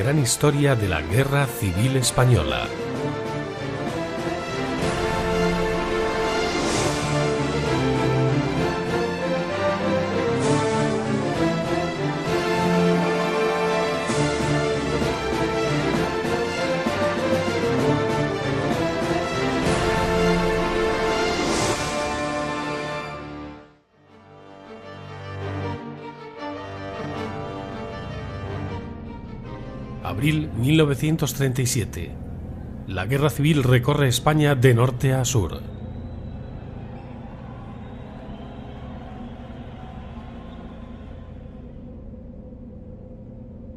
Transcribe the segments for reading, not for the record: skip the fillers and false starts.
gran historia de la Guerra Civil Española. Abril 1937. La guerra civil recorre España de norte a sur.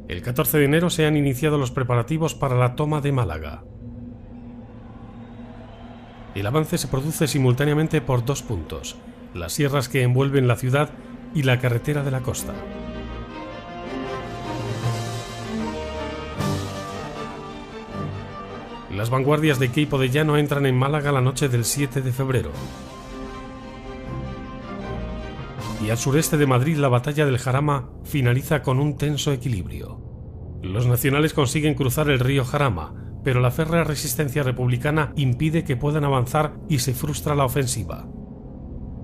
El 14 de enero se han iniciado los preparativos para la toma de Málaga. El avance se produce simultáneamente por dos puntos: las sierras que envuelven la ciudad y la carretera de la costa. Las vanguardias de Queipo de Llano entran en Málaga la noche del 7 de febrero. Y al sureste de Madrid la batalla del Jarama finaliza con un tenso equilibrio. Los nacionales consiguen cruzar el río Jarama, pero la férrea resistencia republicana impide que puedan avanzar y se frustra la ofensiva.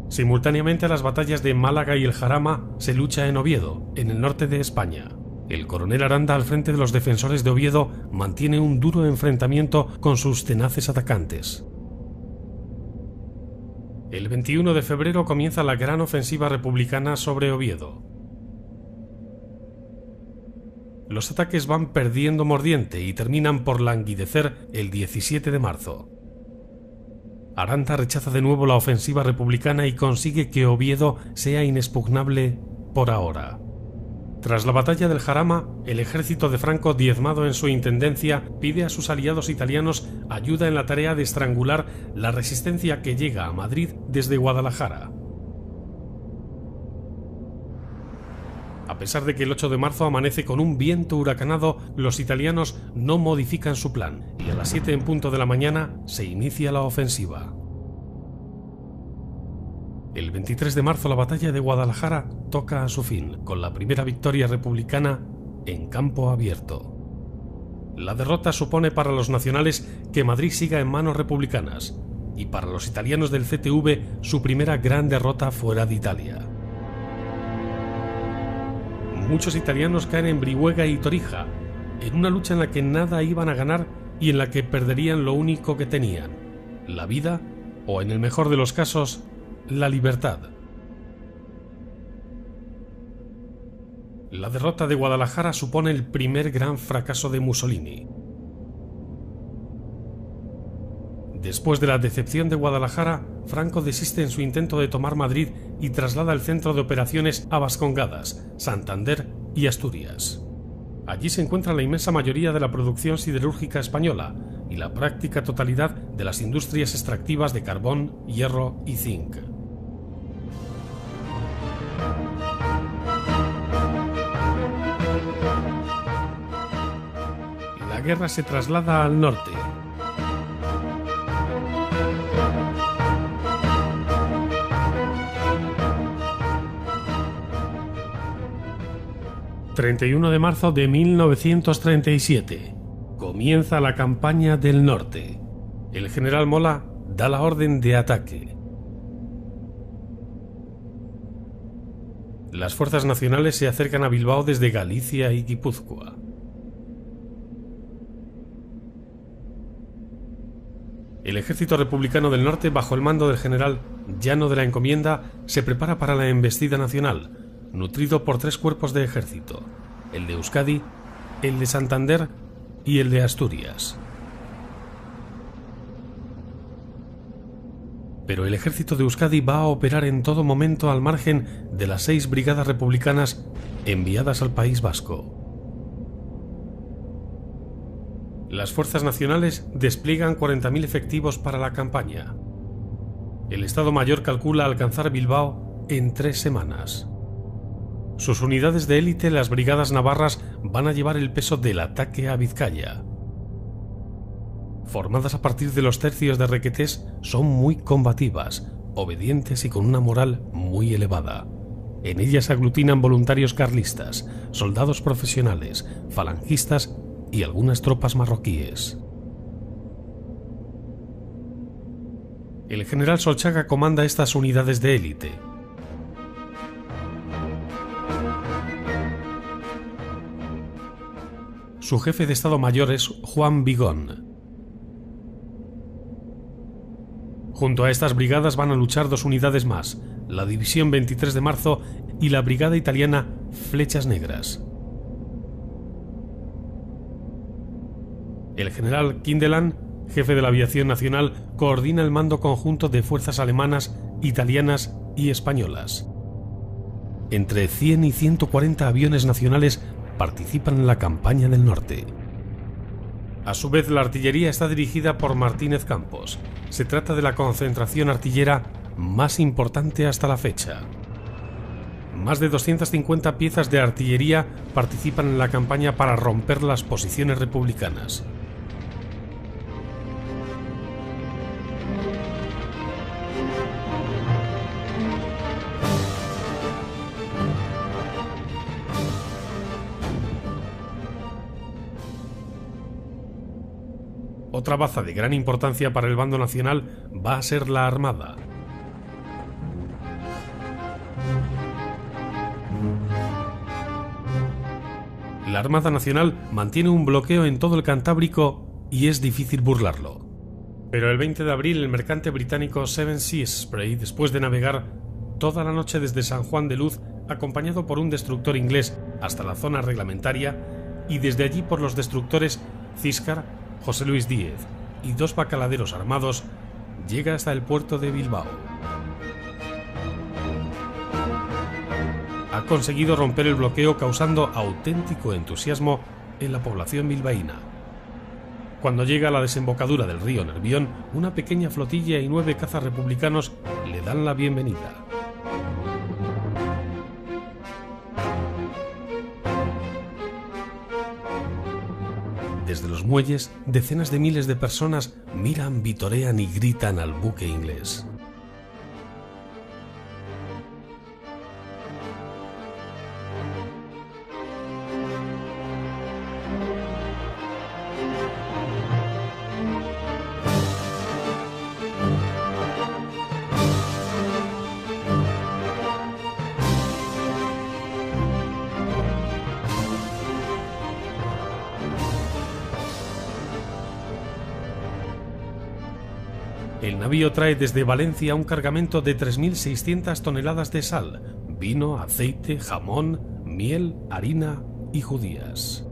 Simultáneamente a las batallas de Málaga y el Jarama se lucha en Oviedo, en el norte de España. El coronel Aranda, al frente de los defensores de Oviedo, mantiene un duro enfrentamiento con sus tenaces atacantes. El 21 de febrero comienza la gran ofensiva republicana sobre Oviedo. Los ataques van perdiendo mordiente y terminan por languidecer el 17 de marzo. Aranda rechaza de nuevo la ofensiva republicana y consigue que Oviedo sea inexpugnable por ahora. Tras la batalla del Jarama, el ejército de Franco, diezmado en su intendencia, pide a sus aliados italianos ayuda en la tarea de estrangular la resistencia que llega a Madrid desde Guadalajara. A pesar de que el 8 de marzo amanece con un viento huracanado, los italianos no modifican su plan y a las 7 en punto de la mañana se inicia la ofensiva. El 23 de marzo la batalla de Guadalajara toca a su fin, con la primera victoria republicana en campo abierto. La derrota supone para los nacionales que Madrid siga en manos republicanas y para los italianos del CTV su primera gran derrota fuera de Italia. Muchos italianos caen en Brihuega y Torija, en una lucha en la que nada iban a ganar y en la que perderían lo único que tenían: la vida o, en el mejor de los casos, la libertad. La derrota de Guadalajara supone el primer gran fracaso de Mussolini. Después de la decepción de Guadalajara, Franco desiste en su intento de tomar Madrid y traslada el centro de operaciones a Vascongadas, Santander y Asturias. Allí se encuentra la inmensa mayoría de la producción siderúrgica española y la práctica totalidad de las industrias extractivas de carbón, hierro y zinc. La guerra se traslada al norte. ...31 de marzo de 1937... comienza la campaña del norte. El general Mola da la orden de ataque. Las fuerzas nacionales se acercan a Bilbao desde Galicia y Guipúzcoa. El ejército republicano del norte, bajo el mando del general Llano de la Encomienda, se prepara para la embestida nacional, nutrido por tres cuerpos de ejército: el de Euskadi, el de Santander y el de Asturias. Pero el ejército de Euskadi va a operar en todo momento al margen de las 6 brigadas republicanas enviadas al País Vasco. Las fuerzas nacionales despliegan 40.000 efectivos para la campaña. El Estado Mayor calcula alcanzar Bilbao en 3 semanas. Sus unidades de élite, las brigadas navarras, van a llevar el peso del ataque a Vizcaya. Formadas a partir de los tercios de Requetés, son muy combativas, obedientes y con una moral muy elevada. En ellas se aglutinan voluntarios carlistas, soldados profesionales, falangistas y algunas tropas marroquíes. El general Solchaga comanda estas unidades de élite. Su jefe de Estado Mayor es Juan Vigón. Junto a estas brigadas van a luchar dos unidades más, la División 23 de Marzo y la Brigada Italiana Flechas Negras. El general Kindelán, jefe de la aviación nacional, coordina el mando conjunto de fuerzas alemanas, italianas y españolas. Entre 100 y 140 aviones nacionales participan en la campaña del norte. A su vez, la artillería está dirigida por Martínez Campos. Se trata de la concentración artillera más importante hasta la fecha. Más de 250 piezas de artillería participan en la campaña para romper las posiciones republicanas. Otra baza de gran importancia para el bando nacional va a ser la Armada. La Armada Nacional mantiene un bloqueo en todo el Cantábrico y es difícil burlarlo. Pero el 20 de abril el mercante británico Seven Seas Spray, después de navegar toda la noche desde San Juan de Luz, acompañado por un destructor inglés hasta la zona reglamentaria, y desde allí por los destructores Ciscar, José Luis Díez y dos bacaladeros armados, llega hasta el puerto de Bilbao. Ha conseguido romper el bloqueo, causando auténtico entusiasmo en la población bilbaína. Cuando llega a la desembocadura del río Nervión, una pequeña flotilla y 9 cazas republicanos le dan la bienvenida. Desde los muelles, decenas de miles de personas miran, vitorean y gritan al buque inglés. El navío trae desde Valencia un cargamento de 3.600 toneladas de sal, vino, aceite, jamón, miel, harina y judías.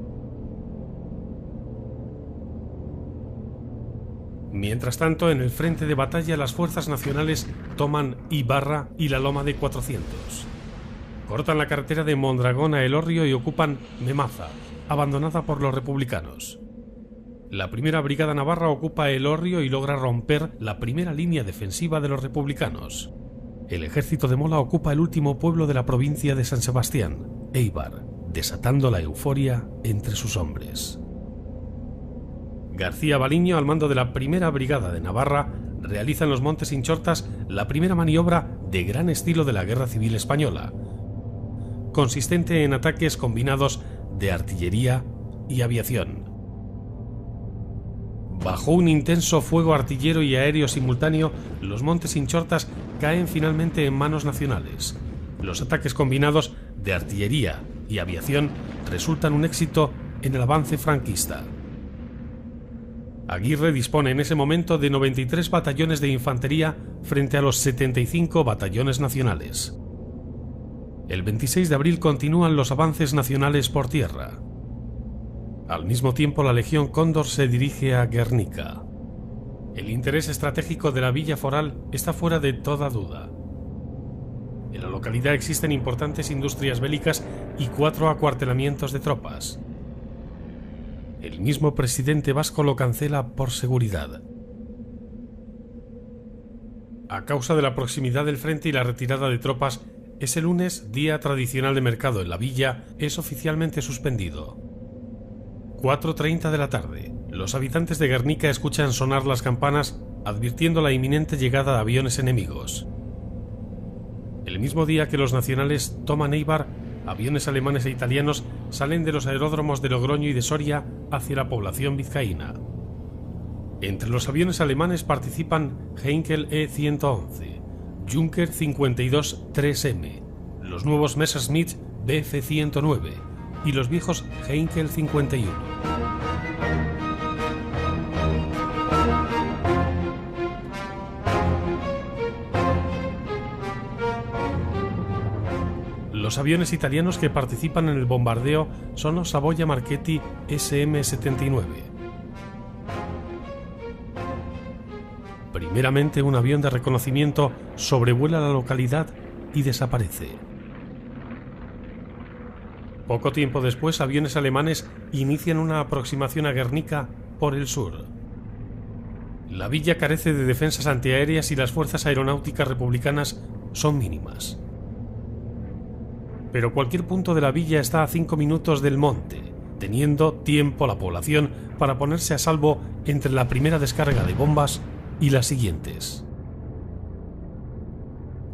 Mientras tanto, en el frente de batalla las fuerzas nacionales toman Ibarra y la Loma de 400. Cortan la carretera de Mondragón a Elorrio y ocupan Memaza, abandonada por los republicanos. La primera brigada navarra ocupa Elorrio y logra romper la primera línea defensiva de los republicanos. El ejército de Mola ocupa el último pueblo de la provincia de San Sebastián, Eibar, desatando la euforia entre sus hombres. García Baliño, al mando de la primera brigada de Navarra, realiza en los Montes Inchortas la primera maniobra de gran estilo de la Guerra Civil Española, consistente en ataques combinados de artillería y aviación. Bajo un intenso fuego artillero y aéreo simultáneo, los Montes Inchortas caen finalmente en manos nacionales. Los ataques combinados de artillería y aviación resultan un éxito en el avance franquista. Aguirre dispone en ese momento de 93 batallones de infantería frente a los 75 batallones nacionales. El 26 de abril continúan los avances nacionales por tierra. Al mismo tiempo, la Legión Cóndor se dirige a Guernica. El interés estratégico de la Villa Foral está fuera de toda duda. En la localidad existen importantes industrias bélicas y 4 acuartelamientos de tropas. El mismo presidente vasco lo cancela por seguridad. A causa de la proximidad del frente y la retirada de tropas, ese lunes, día tradicional de mercado en la villa, es oficialmente suspendido. 4:30 de la tarde. Los habitantes de Guernica escuchan sonar las campanas, advirtiendo la inminente llegada de aviones enemigos. El mismo día que los nacionales toman Eibar, aviones alemanes e italianos salen de los aeródromos de Logroño y de Soria hacia la población vizcaína. Entre los aviones alemanes participan Heinkel E-111, Junker 52-3M, los nuevos Messerschmitt Bf-109 y los viejos Heinkel 51. Los aviones italianos que participan en el bombardeo son los Savoia Marchetti SM-79. Primeramente, un avión de reconocimiento sobrevuela la localidad y desaparece. Poco tiempo después, aviones alemanes inician una aproximación a Guernica por el sur. La villa carece de defensas antiaéreas y las fuerzas aeronáuticas republicanas son mínimas. Pero cualquier punto de la villa está a 5 minutos del monte, teniendo tiempo la población para ponerse a salvo entre la primera descarga de bombas y las siguientes.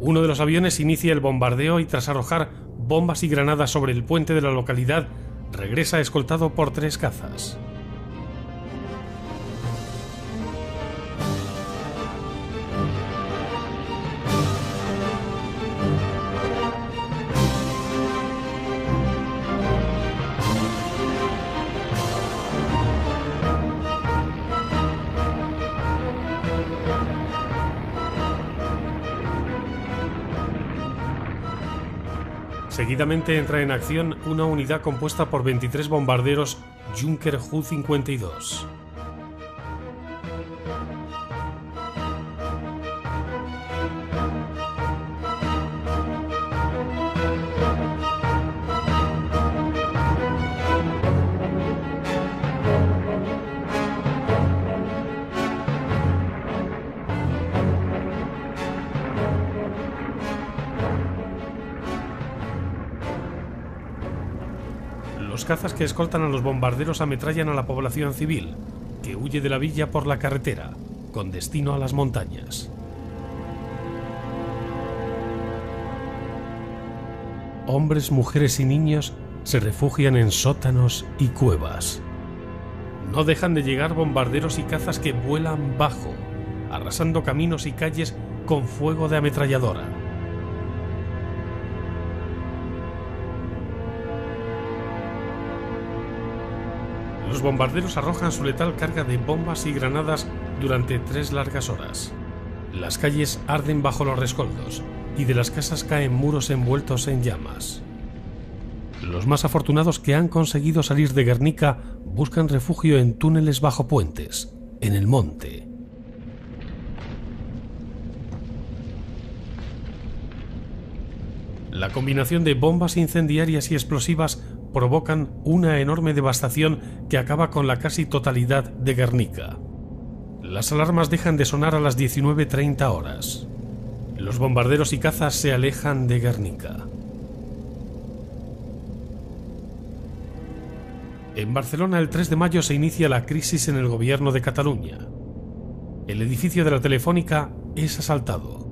Uno de los aviones inicia el bombardeo y, tras arrojar bombas y granadas sobre el puente de la localidad, regresa escoltado por 3 cazas. Seguidamente entra en acción una unidad compuesta por 23 bombarderos Junker Ju-52. Los cazas que escoltan a los bombarderos ametrallan a la población civil, que huye de la villa por la carretera, con destino a las montañas. Hombres, mujeres y niños se refugian en sótanos y cuevas. No dejan de llegar bombarderos y cazas que vuelan bajo, arrasando caminos y calles con fuego de ametralladora. Los bombarderos arrojan su letal carga de bombas y granadas durante 3 largas horas. Las calles arden bajo los rescoldos y de las casas caen muros envueltos en llamas. Los más afortunados que han conseguido salir de Guernica buscan refugio en túneles bajo puentes, en el monte. La combinación de bombas incendiarias y explosivas provocan una enorme devastación que acaba con la casi totalidad de Guernica. Las alarmas dejan de sonar a las 19:30 horas. Los bombarderos y cazas se alejan de Guernica. En Barcelona, el 3 de mayo se inicia la crisis en el gobierno de Cataluña. El edificio de la Telefónica es asaltado.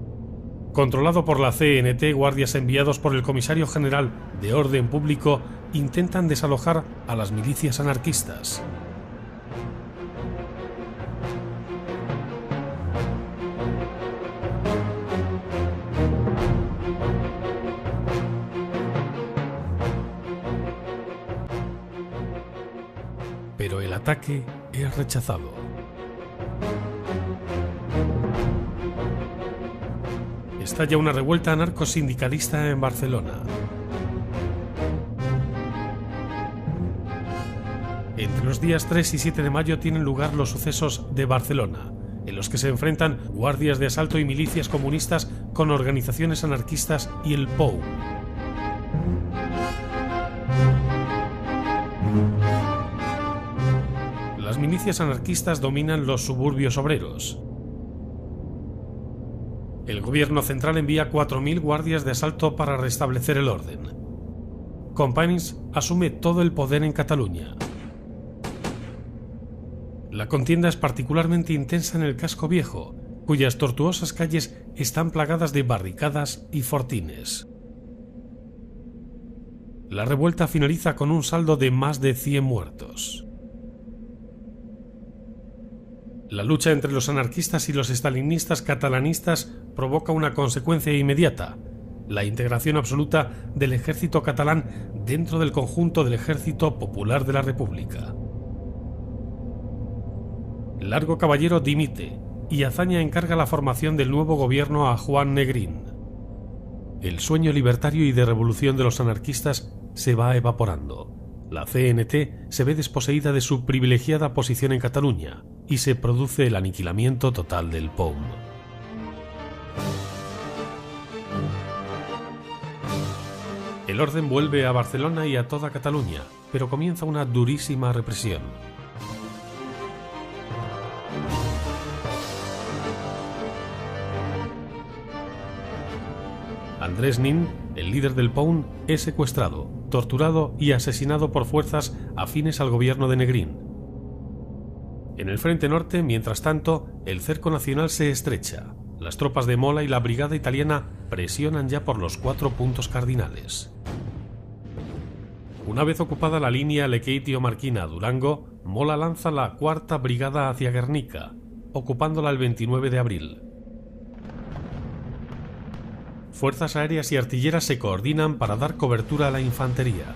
Controlado por la CNT, guardias enviados por el Comisario General de Orden Público intentan desalojar a las milicias anarquistas. Pero el ataque es rechazado. Estalla una revuelta anarcosindicalista en Barcelona. Entre los días 3 y 7 de mayo tienen lugar los sucesos de Barcelona, en los que se enfrentan guardias de asalto y milicias comunistas con organizaciones anarquistas y el POU. Las milicias anarquistas dominan los suburbios obreros. El gobierno central envía 4.000 guardias de asalto para restablecer el orden. Companys asume todo el poder en Cataluña. La contienda es particularmente intensa en el casco viejo, cuyas tortuosas calles están plagadas de barricadas y fortines. La revuelta finaliza con un saldo de más de 100 muertos. La lucha entre los anarquistas y los estalinistas catalanistas provoca una consecuencia inmediata: la integración absoluta del ejército catalán dentro del conjunto del Ejército Popular de la República. Largo Caballero dimite y Azaña encarga la formación del nuevo gobierno a Juan Negrín. El sueño libertario y de revolución de los anarquistas se va evaporando. La CNT se ve desposeída de su privilegiada posición en Cataluña y se produce el aniquilamiento total del POUM. El orden vuelve a Barcelona y a toda Cataluña, pero comienza una durísima represión. Andrés Nin, el líder del POUM, es secuestrado, torturado y asesinado por fuerzas afines al gobierno de Negrín. En el frente norte, mientras tanto, el cerco nacional se estrecha. Las tropas de Mola y la brigada italiana presionan ya por los 4 puntos cardinales. Una vez ocupada la línea Lekeitio-Marquina-Durango, Mola lanza la 4ª brigada hacia Guernica, ocupándola el 29 de abril. Fuerzas aéreas y artilleras se coordinan para dar cobertura a la infantería.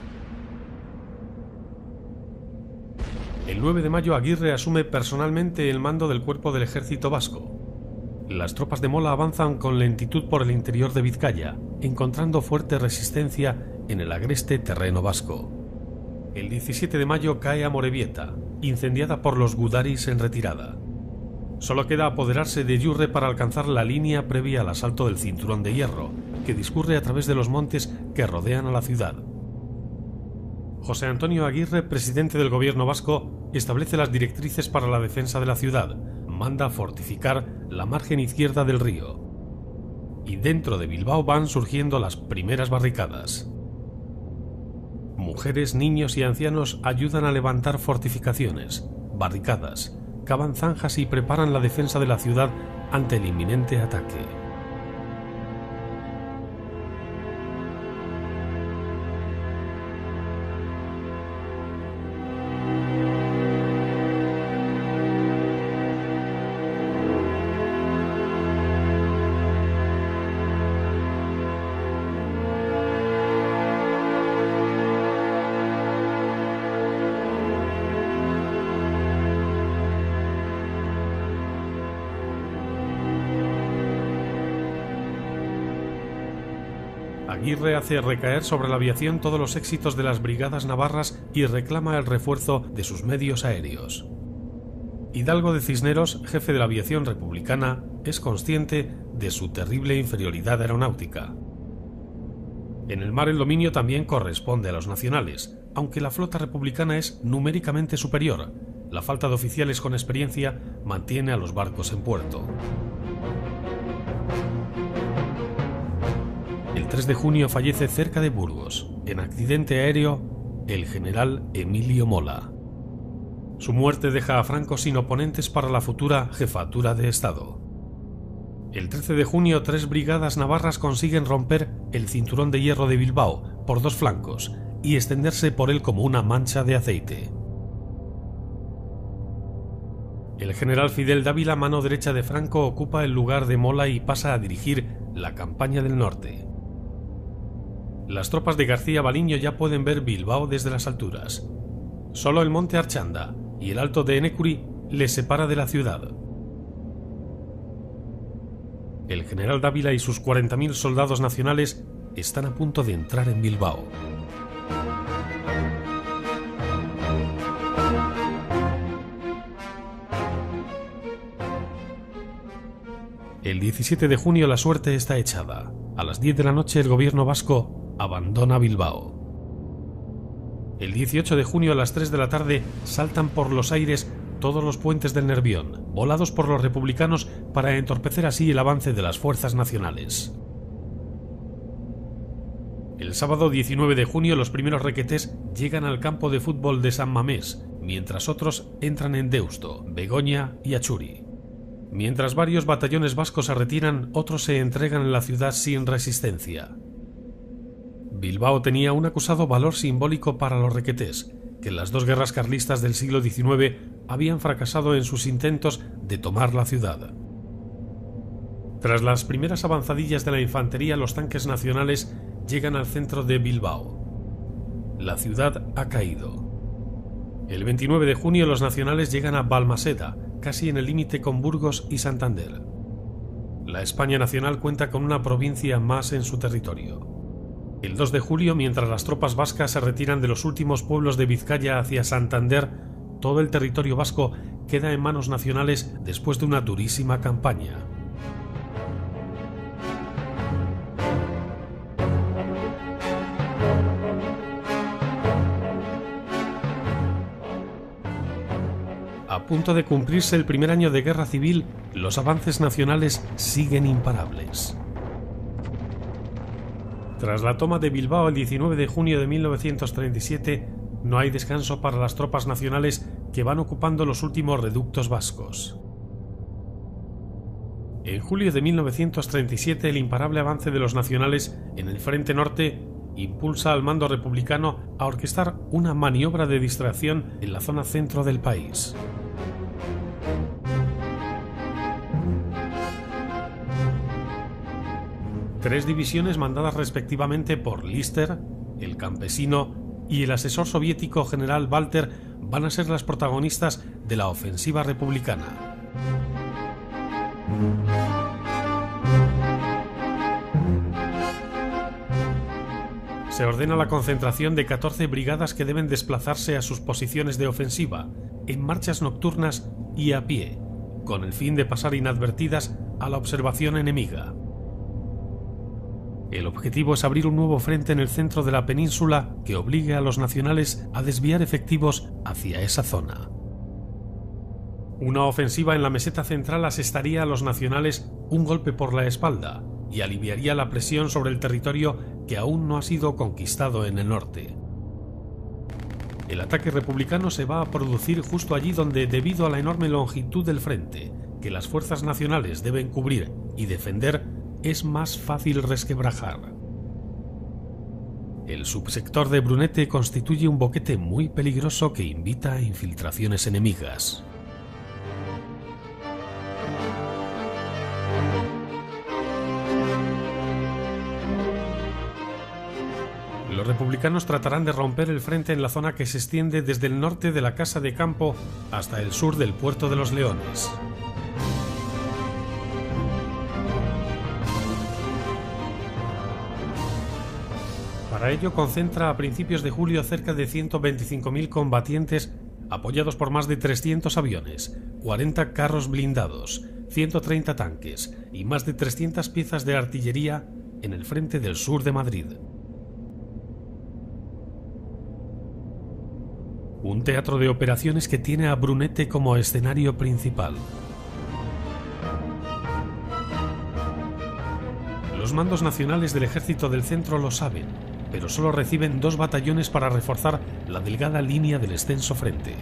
El 9 de mayo Aguirre asume personalmente el mando del cuerpo del ejército vasco. Las tropas de Mola avanzan con lentitud por el interior de Vizcaya, encontrando fuerte resistencia en el agreste terreno vasco. El 17 de mayo cae Amorebieta, incendiada por los gudaris en retirada. Solo queda apoderarse de Yurre para alcanzar la línea previa al asalto del Cinturón de Hierro, que discurre a través de los montes que rodean a la ciudad. José Antonio Aguirre, presidente del gobierno vasco, establece las directrices para la defensa de la ciudad, manda fortificar la margen izquierda del río. Y dentro de Bilbao van surgiendo las primeras barricadas. Mujeres, niños y ancianos ayudan a levantar fortificaciones, barricadas, cavan zanjas y preparan la defensa de la ciudad ante el inminente ataque. Aguirre hace recaer sobre la aviación todos los éxitos de las brigadas navarras y reclama el refuerzo de sus medios aéreos. Hidalgo de Cisneros, jefe de la aviación republicana, es consciente de su terrible inferioridad aeronáutica. En el mar el dominio también corresponde a los nacionales, aunque la flota republicana es numéricamente superior. La falta de oficiales con experiencia mantiene a los barcos en puerto. El 3 de junio fallece cerca de Burgos, en accidente aéreo, el general Emilio Mola. Su muerte deja a Franco sin oponentes para la futura jefatura de Estado. El 13 de junio 3 brigadas navarras consiguen romper el cinturón de hierro de Bilbao por 2 flancos y extenderse por él como una mancha de aceite. El general Fidel Dávila, mano derecha de Franco, ocupa el lugar de Mola y pasa a dirigir la campaña del norte. Las tropas de García Baliño ya pueden ver Bilbao desde las alturas. Solo el monte Archanda y el alto de Enecuri les separa de la ciudad. El general Dávila y sus 40.000 soldados nacionales están a punto de entrar en Bilbao. El 17 de junio la suerte está echada. A las 10 de la noche el gobierno vasco abandona Bilbao. El 18 de junio a las 3 de la tarde saltan por los aires todos los puentes del Nervión, volados por los republicanos para entorpecer así el avance de las fuerzas nacionales. El sábado 19 de junio los primeros requetés llegan al campo de fútbol de San Mamés, mientras otros entran en Deusto, Begoña y Achuri. Mientras varios batallones vascos se retiran, otros se entregan en la ciudad sin resistencia. Bilbao tenía un acusado valor simbólico para los requetés, que en las dos guerras carlistas del siglo XIX habían fracasado en sus intentos de tomar la ciudad. Tras las primeras avanzadillas de la infantería, los tanques nacionales llegan al centro de Bilbao. La ciudad ha caído. El 29 de junio los nacionales llegan a Balmaseda, casi en el límite con Burgos y Santander. La España nacional cuenta con una provincia más en su territorio. El 2 de julio, mientras las tropas vascas se retiran de los últimos pueblos de Vizcaya hacia Santander, todo el territorio vasco queda en manos nacionales después de una durísima campaña. A punto de cumplirse el primer año de guerra civil, los avances nacionales siguen imparables. Tras la toma de Bilbao el 19 de junio de 1937, no hay descanso para las tropas nacionales que van ocupando los últimos reductos vascos. En julio de 1937, el imparable avance de los nacionales en el frente norte impulsa al mando republicano a orquestar una maniobra de distracción en la zona centro del país. Tres divisiones mandadas respectivamente por Lister, el campesino y el asesor soviético general Walter van a ser las protagonistas de la ofensiva republicana. Se ordena la concentración de 14 brigadas que deben desplazarse a sus posiciones de ofensiva, en marchas nocturnas y a pie, con el fin de pasar inadvertidas a la observación enemiga. El objetivo es abrir un nuevo frente en el centro de la península que obligue a los nacionales a desviar efectivos hacia esa zona. Una ofensiva en la meseta central asestaría a los nacionales un golpe por la espalda y aliviaría la presión sobre el territorio que aún no ha sido conquistado en el norte. El ataque republicano se va a producir justo allí donde, debido a la enorme longitud del frente que las fuerzas nacionales deben cubrir y defender, es más fácil resquebrajar. El subsector de Brunete constituye un boquete muy peligroso que invita a infiltraciones enemigas. Los republicanos tratarán de romper el frente en la zona que se extiende desde el norte de la Casa de Campo hasta el sur del Puerto de los Leones. Para ello concentra a principios de julio cerca de 125.000 combatientes apoyados por más de 300 aviones, 40 carros blindados, 130 tanques y más de 300 piezas de artillería en el frente del sur de Madrid. Un teatro de operaciones que tiene a Brunete como escenario principal. Los mandos nacionales del Ejército del Centro lo saben, pero solo reciben 2 batallones para reforzar la delgada línea del extenso frente.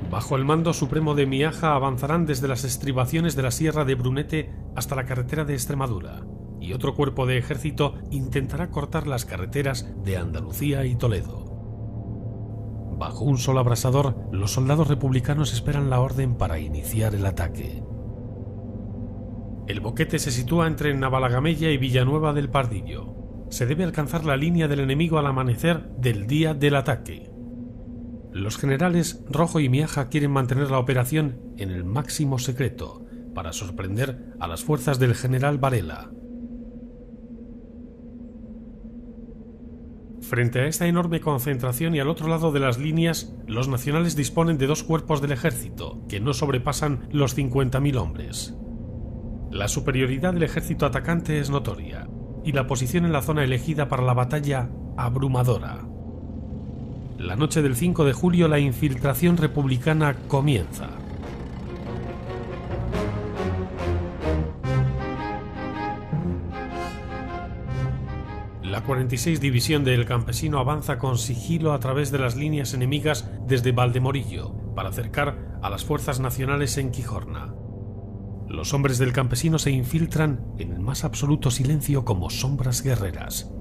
Bajo el mando supremo de Miaja avanzarán desde las estribaciones de la Sierra de Brunete hasta la carretera de Extremadura, y otro cuerpo de ejército intentará cortar las carreteras de Andalucía y Toledo. Bajo un sol abrasador, los soldados republicanos esperan la orden para iniciar el ataque. El boquete se sitúa entre Navalagamella y Villanueva del Pardillo. Se debe alcanzar la línea del enemigo al amanecer del día del ataque. Los generales Rojo y Miaja quieren mantener la operación en el máximo secreto para sorprender a las fuerzas del general Varela. Frente a esta enorme concentración y al otro lado de las líneas, los nacionales disponen de 2 cuerpos del ejército, que no sobrepasan los 50.000 hombres. La superioridad del ejército atacante es notoria, y la posición en la zona elegida para la batalla abrumadora. La noche del 5 de julio la infiltración republicana comienza. La 46 División del Campesino avanza con sigilo a través de las líneas enemigas desde Valdemorillo para acercar a las fuerzas nacionales en Quijorna. Los hombres del campesino se infiltran en el más absoluto silencio como sombras guerreras.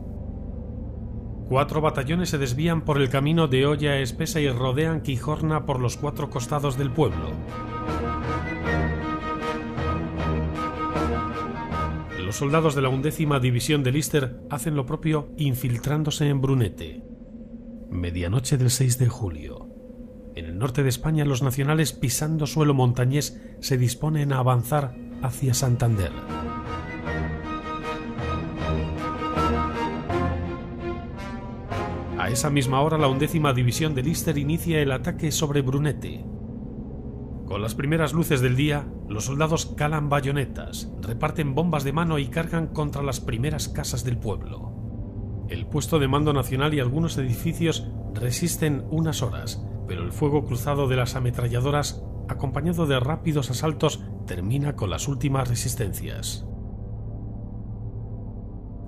4 batallones se desvían por el camino de Olla Espesa y rodean Quijorna por los 4 costados del pueblo. Los soldados de la 11ª División de Lister hacen lo propio infiltrándose en Brunete. Medianoche del 6 de julio. En el norte de España, los nacionales, pisando suelo montañés, se disponen a avanzar hacia Santander. A esa misma hora, la 11ª División de Lister inicia el ataque sobre Brunete. Con las primeras luces del día, los soldados calan bayonetas, reparten bombas de mano y cargan contra las primeras casas del pueblo. El puesto de mando nacional y algunos edificios resisten unas horas, pero el fuego cruzado de las ametralladoras, acompañado de rápidos asaltos, termina con las últimas resistencias.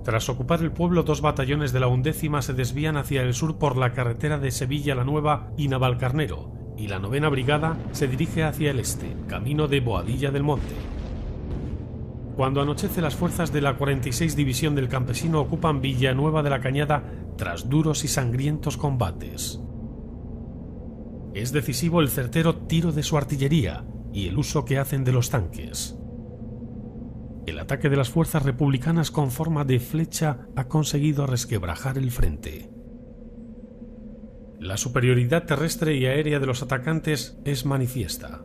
Tras ocupar el pueblo, 2 batallones de la 11ª se desvían hacia el sur por la carretera de Sevilla la Nueva y Navalcarnero, y la 9ª Brigada se dirige hacia el este, camino de Boadilla del Monte. Cuando anochece, las fuerzas de la 46 División del Campesino ocupan Villanueva de la Cañada tras duros y sangrientos combates. Es decisivo el certero tiro de su artillería y el uso que hacen de los tanques. El ataque de las fuerzas republicanas con forma de flecha ha conseguido resquebrajar el frente. La superioridad terrestre y aérea de los atacantes es manifiesta.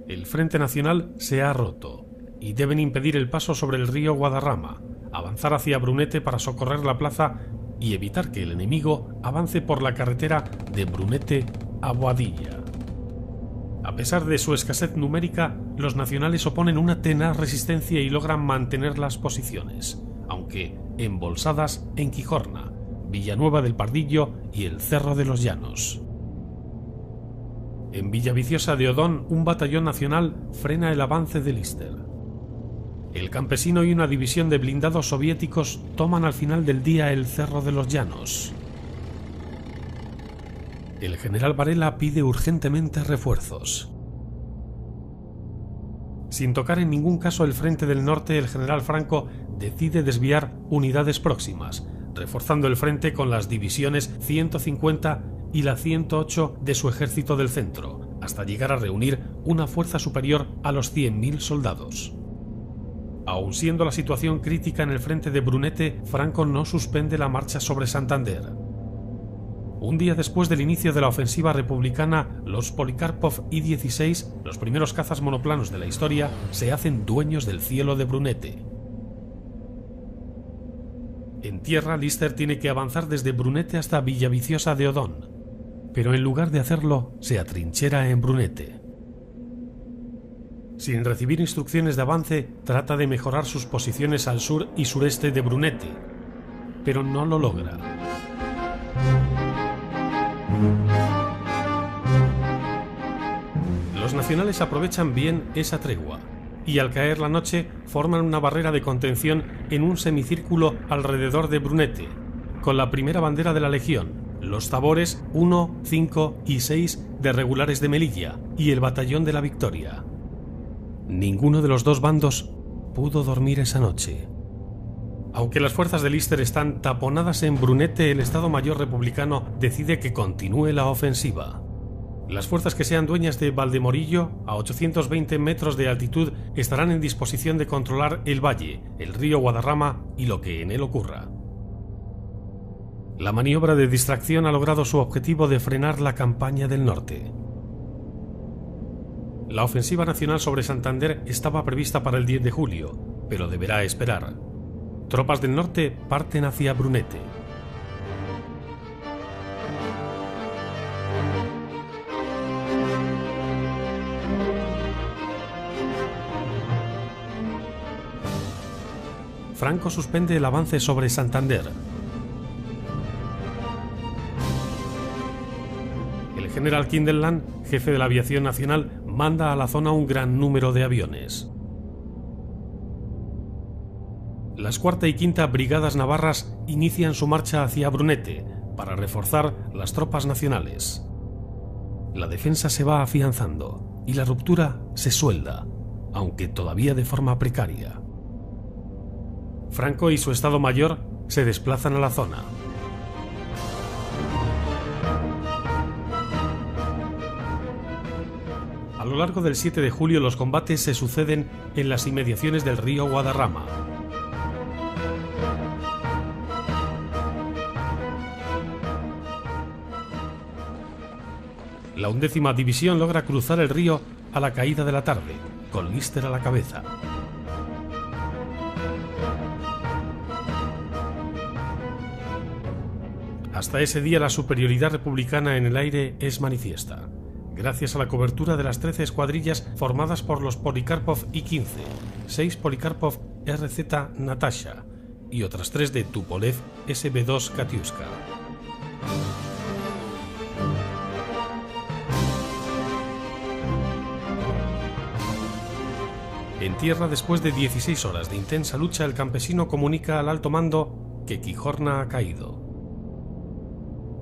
El frente nacional se ha roto y deben impedir el paso sobre el río Guadarrama, avanzar hacia Brunete para socorrer la plaza y evitar que el enemigo avance por la carretera de Brunete a Boadilla. A pesar de su escasez numérica, los nacionales oponen una tenaz resistencia y logran mantener las posiciones, aunque embolsadas en Quijorna, Villanueva del Pardillo y el Cerro de los Llanos. En Villaviciosa de Odón, un batallón nacional frena el avance de Lister. El campesino y una división de blindados soviéticos toman al final del día el Cerro de los Llanos. El general Varela pide urgentemente refuerzos. Sin tocar en ningún caso el frente del norte, el general Franco decide desviar unidades próximas, reforzando el frente con las divisiones 150 y la 108 de su ejército del centro, hasta llegar a reunir una fuerza superior a los 100.000 soldados. Aun siendo la situación crítica en el frente de Brunete, Franco no suspende la marcha sobre Santander. Un día después del inicio de la ofensiva republicana, los Polikarpov I-16, los primeros cazas monoplanos de la historia, se hacen dueños del cielo de Brunete. En tierra, Lister tiene que avanzar desde Brunete hasta Villaviciosa de Odón, pero en lugar de hacerlo, se atrinchera en Brunete. Sin recibir instrucciones de avance, trata de mejorar sus posiciones al sur y sureste de Brunete, pero no lo logra. Los nacionales aprovechan bien esa tregua y al caer la noche forman una barrera de contención en un semicírculo alrededor de Brunete, con la primera bandera de la Legión, los tabores 1, 5 y 6 de regulares de Melilla y el batallón de la Victoria. Ninguno de los 2 bandos pudo dormir esa noche. Aunque las fuerzas de Lister están taponadas en Brunete, el Estado Mayor republicano decide que continúe la ofensiva. Las fuerzas que sean dueñas de Valdemorillo, a 820 metros de altitud, estarán en disposición de controlar el valle, el río Guadarrama y lo que en él ocurra. La maniobra de distracción ha logrado su objetivo de frenar la campaña del norte. La ofensiva nacional sobre Santander estaba prevista para el 10 de julio, pero deberá esperar. Tropas del norte parten hacia Brunete. Franco suspende el avance sobre Santander. El general Kinderland, jefe de la aviación nacional, manda a la zona un gran número de aviones. Las 4ª y 5ª Brigadas Navarras inician su marcha hacia Brunete para reforzar las tropas nacionales. La defensa se va afianzando y la ruptura se suelda. aunque todavía de forma precaria. Franco y su Estado Mayor se desplazan a la zona. A lo largo del 7 de julio los combates se suceden en las inmediaciones del río Guadarrama. La 11ª División logra cruzar el río a la caída de la tarde, con Lister a la cabeza. Hasta ese día la superioridad republicana en el aire es manifiesta, gracias a la cobertura de las 13 escuadrillas formadas por los Polikarpov I-15, 6 Polikarpov RZ Natasha y otras 3 de Tupolev SB-2 Katiuska. En tierra, después de 16 horas de intensa lucha, el campesino comunica al alto mando que Quijorna ha caído.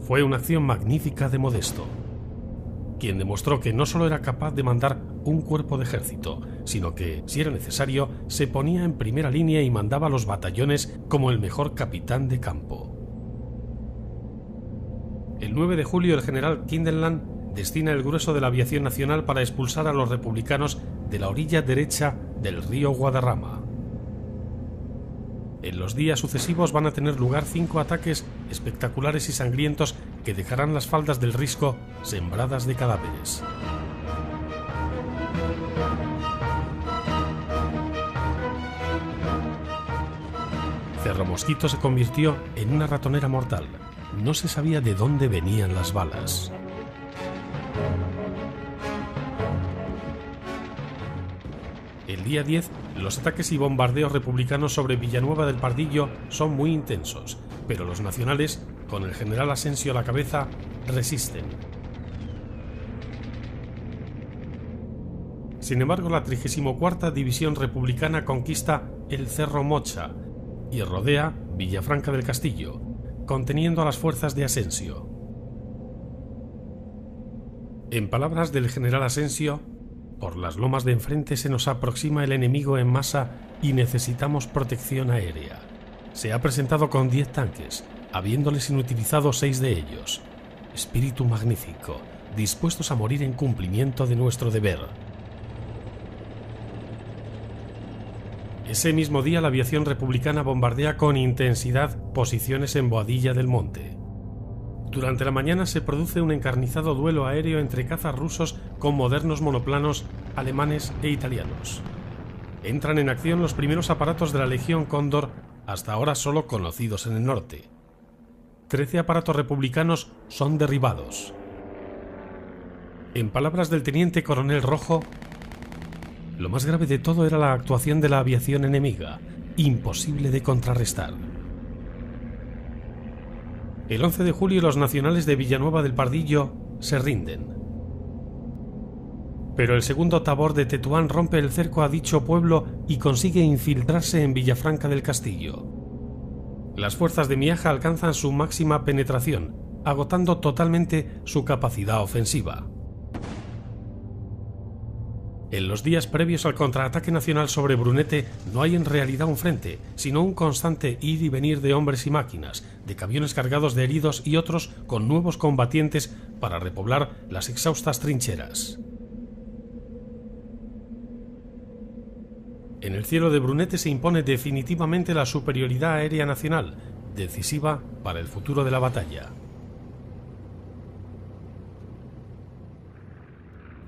Fue una acción magnífica de Modesto, quien demostró que no solo era capaz de mandar un cuerpo de ejército, sino que, si era necesario, se ponía en primera línea y mandaba a los batallones como el mejor capitán de campo. El 9 de julio el general Kinderland destina el grueso de la aviación nacional para expulsar a los republicanos de la orilla derecha del río Guadarrama. En los días sucesivos van a tener lugar 5 ataques espectaculares y sangrientos que dejarán las faldas del Risco sembradas de cadáveres. Cerro Mosquito se convirtió en una ratonera mortal. No se sabía de dónde venían las balas. El día 10, los ataques y bombardeos republicanos sobre Villanueva del Pardillo son muy intensos, pero los nacionales, con el general Asensio a la cabeza, resisten. Sin embargo, la 34ª División Republicana conquista el Cerro Mocha y rodea Villafranca del Castillo, conteniendo a las fuerzas de Asensio. En palabras del general Asensio, por las lomas de enfrente se nos aproxima el enemigo en masa y necesitamos protección aérea. Se ha presentado con 10 tanques, habiéndoles inutilizado 6 de ellos. Espíritu magnífico, dispuestos a morir en cumplimiento de nuestro deber. Ese mismo día la aviación republicana bombardea con intensidad posiciones en Boadilla del Monte. Durante la mañana se produce un encarnizado duelo aéreo entre cazas rusos con modernos monoplanos alemanes e italianos. Entran en acción los primeros aparatos de la Legión Cóndor, hasta ahora solo conocidos en el norte. 13 aparatos republicanos son derribados. En palabras del teniente coronel Rojo, lo más grave de todo era la actuación de la aviación enemiga, imposible de contrarrestar. El 11 de julio los nacionales de Villanueva del Pardillo se rinden. Pero el segundo tabor de Tetuán rompe el cerco a dicho pueblo y consigue infiltrarse en Villafranca del Castillo. Las fuerzas de Miaja alcanzan su máxima penetración, agotando totalmente su capacidad ofensiva. En los días previos al contraataque nacional sobre Brunete no hay en realidad un frente, sino un constante ir y venir de hombres y máquinas, de camiones cargados de heridos y otros con nuevos combatientes para repoblar las exhaustas trincheras. En el cielo de Brunete se impone definitivamente la superioridad aérea nacional, decisiva para el futuro de la batalla.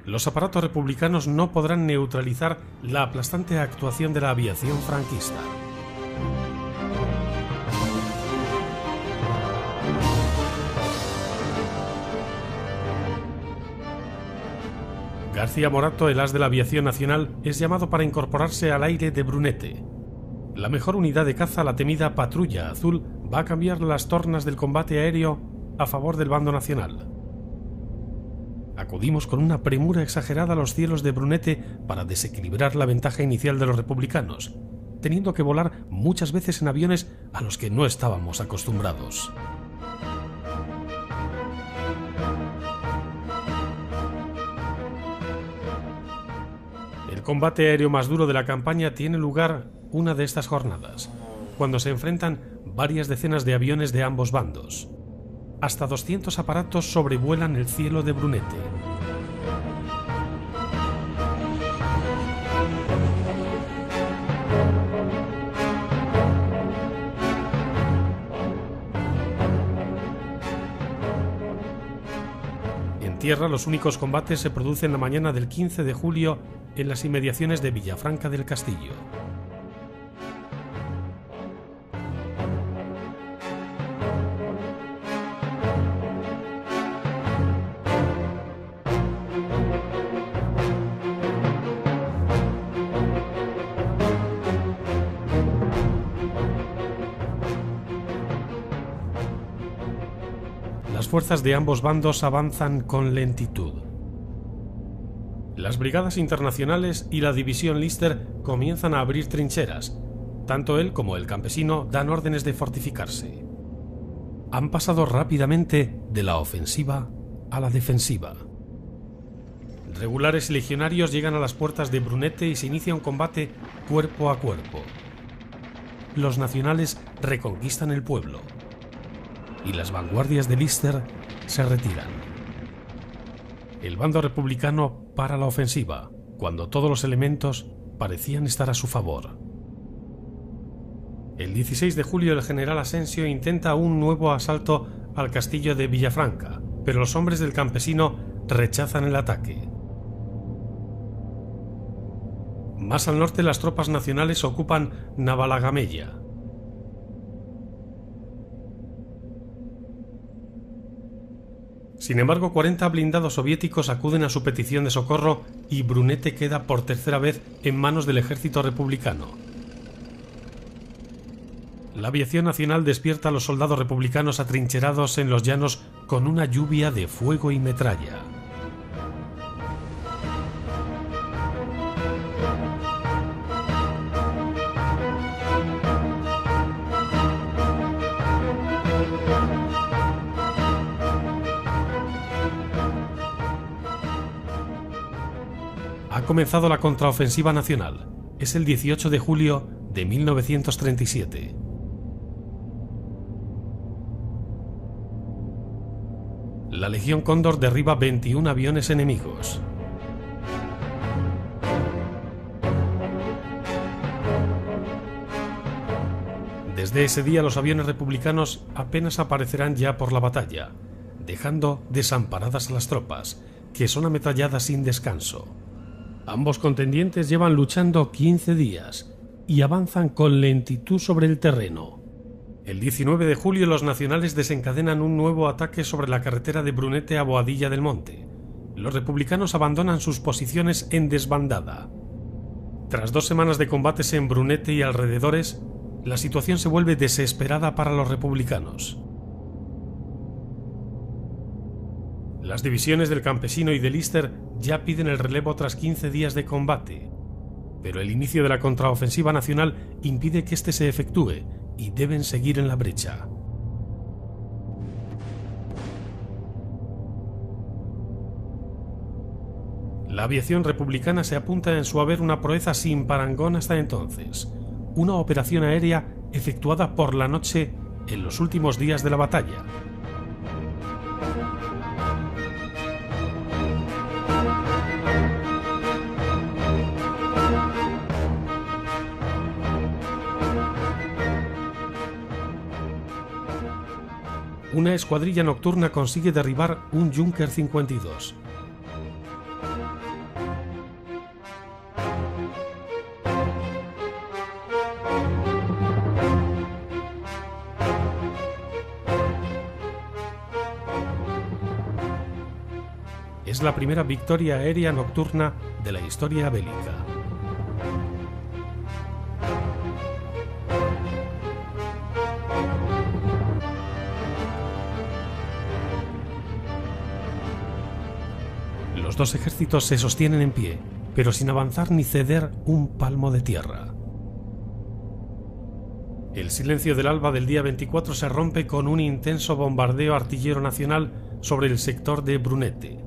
Los aparatos republicanos no podrán neutralizar la aplastante actuación de la aviación franquista. García Morato, el as de la aviación nacional, es llamado para incorporarse al aire de Brunete. La mejor unidad de caza, la temida Patrulla Azul, va a cambiar las tornas del combate aéreo a favor del bando nacional. Acudimos con una premura exagerada a los cielos de Brunete para desequilibrar la ventaja inicial de los republicanos, teniendo que volar muchas veces en aviones a los que no estábamos acostumbrados. El combate aéreo más duro de la campaña tiene lugar una de estas jornadas, cuando se enfrentan varias decenas de aviones de ambos bandos. Hasta 200 aparatos sobrevuelan el cielo de Brunete. En tierra, los únicos combates se producen la mañana del 15 de julio en las inmediaciones de Villafranca del Castillo. Las fuerzas de ambos bandos avanzan con lentitud. Las brigadas internacionales y la división Lister comienzan a abrir trincheras. Tanto él como el campesino dan órdenes de fortificarse. Han pasado rápidamente de la ofensiva a la defensiva. Regulares y legionarios llegan a las puertas de Brunete y se inicia un combate cuerpo a cuerpo. Los nacionales reconquistan el pueblo y las vanguardias de Lister se retiran. El bando republicano para la ofensiva, cuando todos los elementos parecían estar a su favor. El 16 de julio el general Asensio intenta un nuevo asalto al castillo de Villafranca, pero los hombres del campesino rechazan el ataque. Más al norte las tropas nacionales ocupan Navalagamella. Sin embargo, 40 blindados soviéticos acuden a su petición de socorro y Brunete queda por tercera vez en manos del ejército republicano. La aviación nacional despierta a los soldados republicanos atrincherados en los llanos con una lluvia de fuego y metralla. Ha comenzado la contraofensiva nacional. Es el 18 de julio de 1937. La Legión Cóndor derriba 21 aviones enemigos. Desde ese día los aviones republicanos apenas aparecerán ya por la batalla, dejando desamparadas a las tropas, que son ametralladas sin descanso. Ambos contendientes llevan luchando 15 días y avanzan con lentitud sobre el terreno. El 19 de julio los nacionales desencadenan un nuevo ataque sobre la carretera de Brunete a Boadilla del Monte. Los republicanos abandonan sus posiciones en desbandada. Tras 2 semanas de combates en Brunete y alrededores, la situación se vuelve desesperada para los republicanos. Las divisiones del campesino y de Lister ya piden el relevo tras 15 días de combate, pero el inicio de la contraofensiva nacional impide que éste se efectúe y deben seguir en la brecha. La aviación republicana se apunta en su haber una proeza sin parangón hasta entonces, una operación aérea efectuada por la noche en los últimos días de la batalla. Una escuadrilla nocturna consigue derribar un Junker 52. Es la primera victoria aérea nocturna de la historia bélica. Los dos ejércitos se sostienen en pie, pero sin avanzar ni ceder un palmo de tierra. El silencio del alba del día 24 se rompe con un intenso bombardeo artillero nacional sobre el sector de Brunete.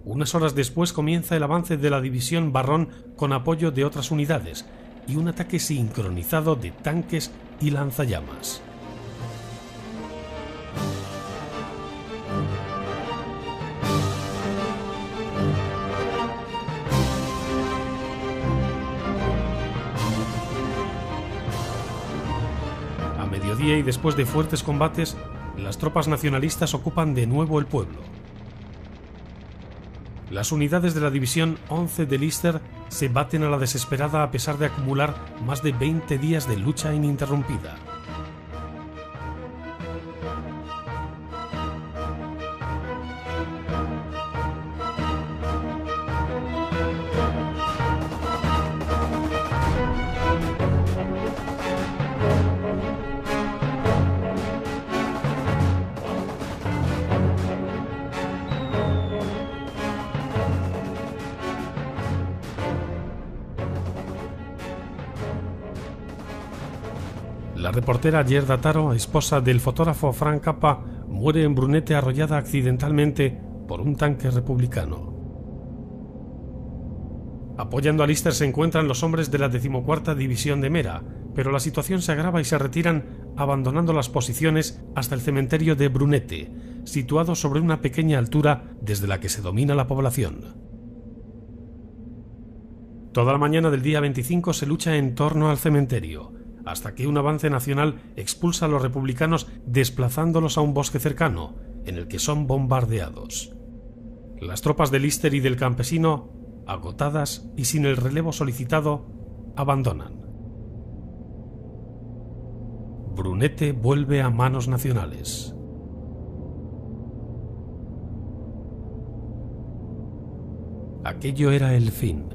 Unas horas después comienza el avance de la división Barrón con apoyo de otras unidades y un ataque sincronizado de tanques y lanzallamas. A mediodía y después de fuertes combates, las tropas nacionalistas ocupan de nuevo el pueblo. Las unidades de la división 11 de Lister se baten a la desesperada a pesar de acumular más de 20 días de lucha ininterrumpida. La reportera Gerda Taro, esposa del fotógrafo Frank Cappa, muere en Brunete arrollada accidentalmente por un tanque republicano. Apoyando a Lister se encuentran los hombres de la 14ª División de Mera, pero la situación se agrava y se retiran abandonando las posiciones hasta el cementerio de Brunete, situado sobre una pequeña altura desde la que se domina la población. Toda la mañana del día 25 se lucha en torno al cementerio, hasta que un avance nacional expulsa a los republicanos desplazándolos a un bosque cercano, en el que son bombardeados. Las tropas de Lister y del campesino, agotadas y sin el relevo solicitado, abandonan. Brunete vuelve a manos nacionales. Aquello era el fin.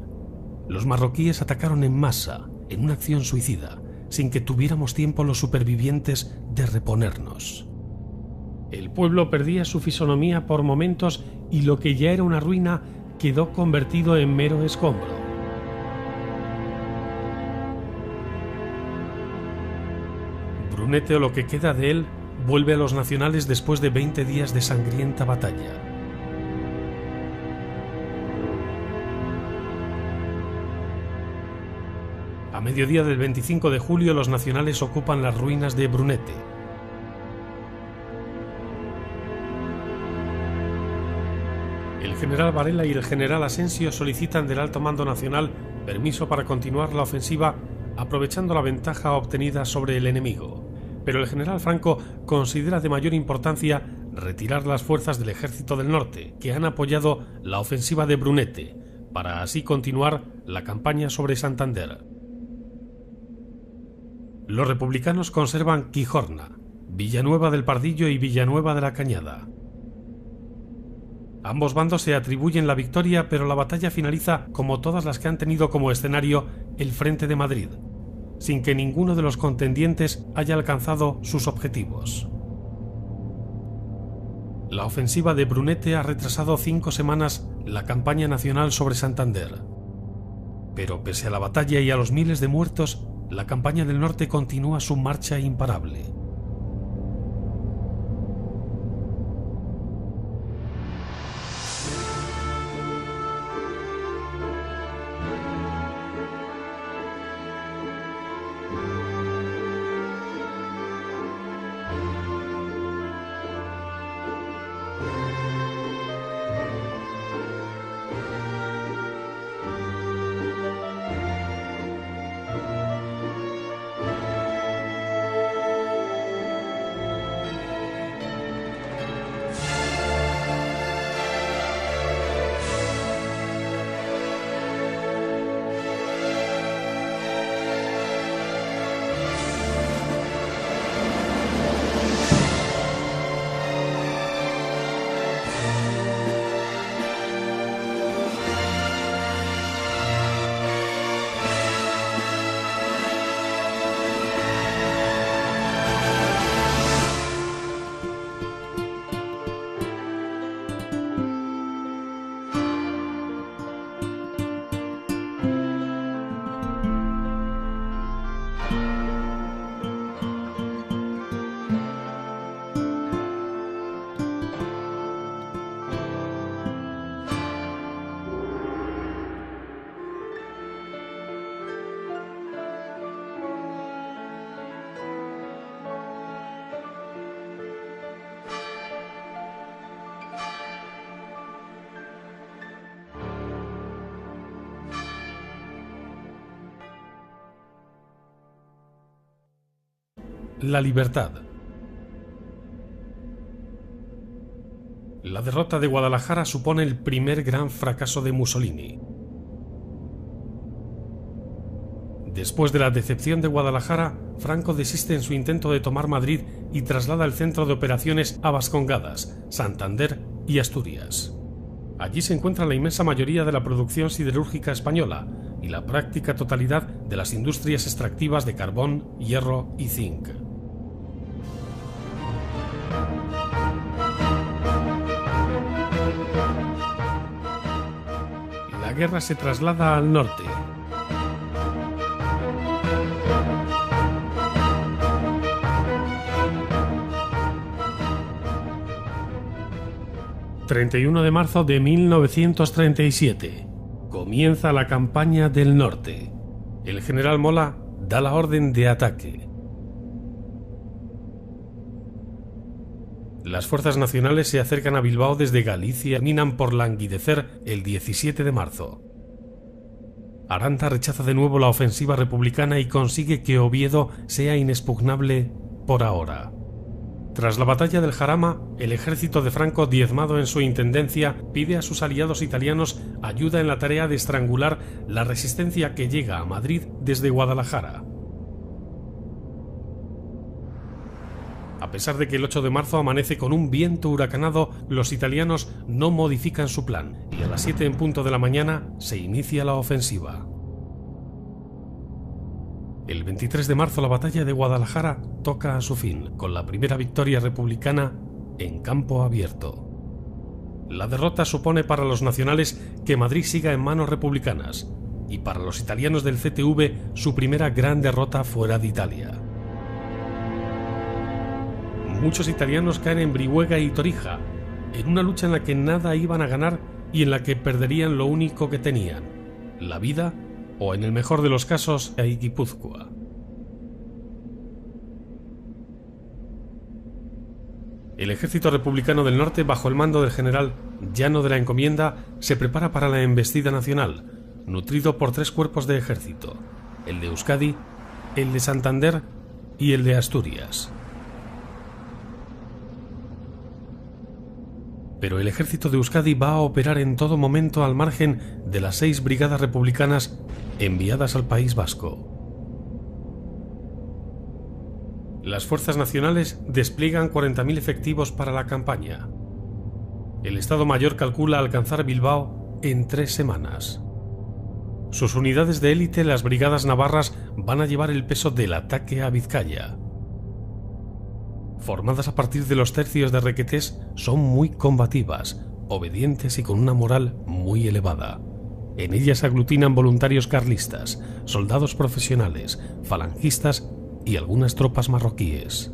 Los marroquíes atacaron en masa, en una acción suicida, sin que tuviéramos tiempo los supervivientes de reponernos. El pueblo perdía su fisonomía por momentos y lo que ya era una ruina quedó convertido en mero escombro. Brunete, o lo que queda de él, vuelve a los nacionales después de 20 días de sangrienta batalla. A mediodía del 25 de julio los nacionales ocupan las ruinas de Brunete. El general Varela y el general Asensio solicitan del alto mando nacional permiso para continuar la ofensiva aprovechando la ventaja obtenida sobre el enemigo, pero el general Franco considera de mayor importancia retirar las fuerzas del Ejército del Norte que han apoyado la ofensiva de Brunete, para así continuar la campaña sobre Santander. Los republicanos conservan Quijorna, Villanueva del Pardillo y Villanueva de la Cañada. Ambos bandos se atribuyen la victoria, pero la batalla finaliza como todas las que han tenido como escenario el Frente de Madrid, sin que ninguno de los contendientes haya alcanzado sus objetivos. La ofensiva de Brunete ha retrasado 5 semanas la campaña nacional sobre Santander. Pero pese a la batalla y a los miles de muertos, la campaña del norte continúa su marcha imparable. la libertad. La derrota de Guadalajara supone el primer gran fracaso de Mussolini. Después de la decepción de Guadalajara, Franco desiste en su intento de tomar Madrid y traslada el centro de operaciones a Vascongadas, Santander y Asturias. Allí se encuentra la inmensa mayoría de la producción siderúrgica española y la práctica totalidad de las industrias extractivas de carbón, hierro y zinc. La guerra se traslada al norte. ...31 de marzo de 1937... comienza la campaña del norte. El general Mola da la orden de ataque. Las fuerzas nacionales se acercan a Bilbao desde Galicia y terminan por languidecer el 17 de marzo. Aranda rechaza de nuevo la ofensiva republicana y consigue que Oviedo sea inexpugnable por ahora. Tras la batalla del Jarama, el ejército de Franco, diezmado en su intendencia, pide a sus aliados italianos ayuda en la tarea de estrangular la resistencia que llega a Madrid desde Guadalajara. A pesar de que el 8 de marzo amanece con un viento huracanado, los italianos no modifican su plan y a las 7 en punto de la mañana se inicia la ofensiva. El 23 de marzo la batalla de Guadalajara toca a su fin, con la primera victoria republicana en campo abierto. La derrota supone para los nacionales que Madrid siga en manos republicanas y para los italianos del CTV su primera gran derrota fuera de Italia. Muchos italianos caen en Brihuega y Torija, en una lucha en la que nada iban a ganar y en la que perderían lo único que tenían, la vida o, en el mejor de los casos, a Guipúzcoa. El ejército republicano del norte, bajo el mando del general Llano de la Encomienda, se prepara para la embestida nacional, nutrido por 3 cuerpos de ejército: el de Euskadi, el de Santander y el de Asturias. Pero el ejército de Euskadi va a operar en todo momento al margen de las 6 brigadas republicanas enviadas al País Vasco. Las fuerzas nacionales despliegan 40.000 efectivos para la campaña. El Estado Mayor calcula alcanzar Bilbao en 3 semanas. Sus unidades de élite, las brigadas navarras, van a llevar el peso del ataque a Vizcaya. Formadas a partir de los tercios de Requetés, son muy combativas, obedientes y con una moral muy elevada. En ellas se aglutinan voluntarios carlistas, soldados profesionales, falangistas y algunas tropas marroquíes.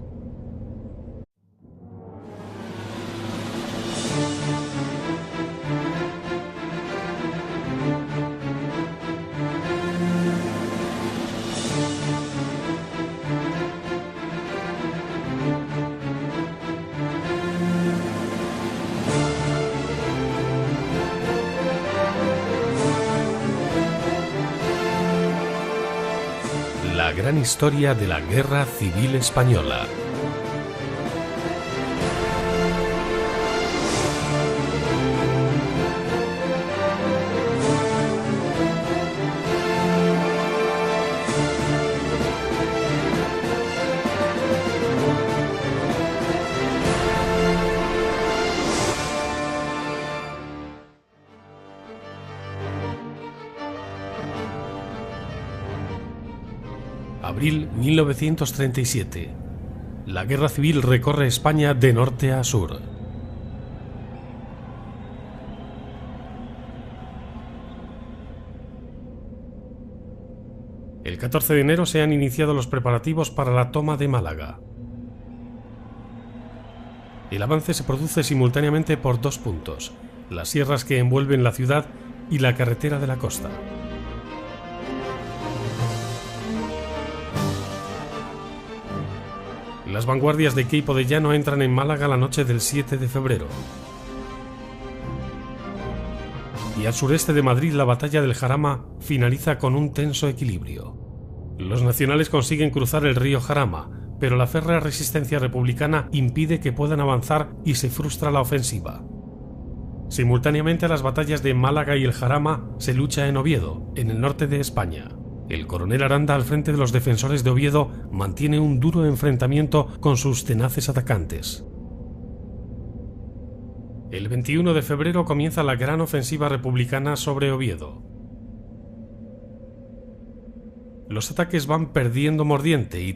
La gran historia de la Guerra Civil Española. Abril 1937. La guerra civil recorre España de norte a sur. El 14 de enero se han iniciado los preparativos para la toma de Málaga. El avance se produce simultáneamente por 2 puntos: las sierras que envuelven la ciudad y la carretera de la costa. Las vanguardias de Queipo de Llano entran en Málaga la noche del 7 de febrero. Y al sureste de Madrid la batalla del Jarama finaliza con un tenso equilibrio. Los nacionales consiguen cruzar el río Jarama, pero la férrea resistencia republicana impide que puedan avanzar y se frustra la ofensiva. Simultáneamente a las batallas de Málaga y el Jarama se lucha en Oviedo, en el norte de España. El coronel Aranda, al frente de los defensores de Oviedo, mantiene un duro enfrentamiento con sus tenaces atacantes. El 21 de febrero comienza la gran ofensiva republicana sobre Oviedo. Los ataques van perdiendo mordiente y